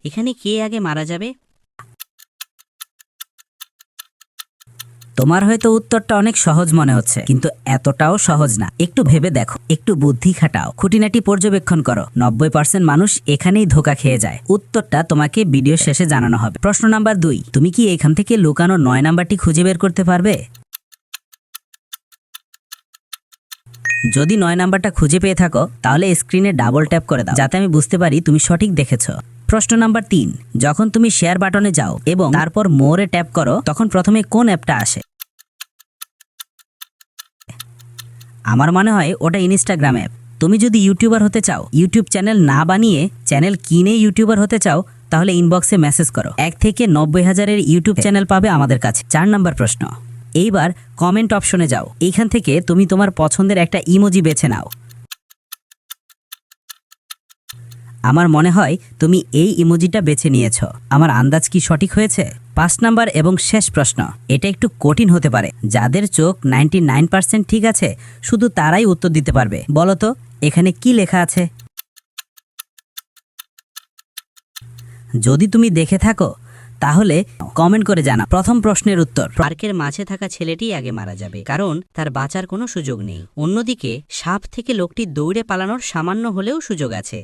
এখানে কে আগে মারা যাবে? তোমার হয়তো উত্তরটা অনেক সহজ মনে হচ্ছে, কিন্তু এতটাও সহজ না। একটু ভেবে দেখো, একটু বুদ্ধি খাটাও, খুঁটিনাটি পর্যবেক্ষণ করো। 90% মানুষ এখানেই ধোঁকা খেয়ে যায়। উত্তরটা তোমাকে ভিডিও শেষে জানানো হবে। প্রশ্ন নাম্বার 2, তুমি কি এখান থেকে লুকানো 9 নাম্বারটি খুঁজে বের করতে পারবে? যদি 9 নাম্বারটা খুঁজে পেয়ে থাকো, তাহলে স্ক্রিনে ডাবল ট্যাপ করে দাও, যাতে আমি বুঝতে পারি তুমি সঠিক দেখেছো। প্রশ্ন নাম্বার 3, যখন তুমি শেয়ার বাটনে যাও এবং তারপর মোরে ট্যাপ করো, তখন প্রথমে কোন অ্যাপটা আসে? আমার মনে হয় ওটা ইনস্টাগ্রাম অ্যাপ। তুমি যদি ইউটিউবার হতে চাও, ইউটিউব চ্যানেল না বানিয়ে চ্যানেল কিনে ইউটিউবার হতে চাও, তাহলে ইনবক্সে মেসেজ করো। 1 থেকে 90,000-এর ইউটিউব চ্যানেল পাবে আমাদের কাছে। 4 নাম্বার প্রশ্ন, এইবার কমেন্ট অপশনে যাও। এইখান থেকে তুমি তোমার পছন্দের একটা ইমোজি বেছে নাও। আমার মনে হয় তুমি এই ইমোজিটা বেছে নিয়েছো। আমার আন্দাজ কি সঠিক হয়েছে? 5 নাম্বার এবং শেষ প্রশ্ন, এটা একটু কঠিন হতে পারে। যাদের চোখ 99% ঠিক আছে, শুধু তারাই উত্তর দিতে পারবে। বলো তো, এখানে কি লেখা আছে? যদি তুমি দেখে থাকো, তাহলে কমেন্ট করে জানাও। প্রথম প্রশ্নের উত্তর, পার্কের মাঝে থাকা ছেলেটি আগে মারা যাবে, কারণ তার বাঁচার কোনো সুযোগ নেই। অন্যদিকে সাপ থেকে লোকটি দৌড়ে পালানোর সামান্য হলেও সুযোগ আছে।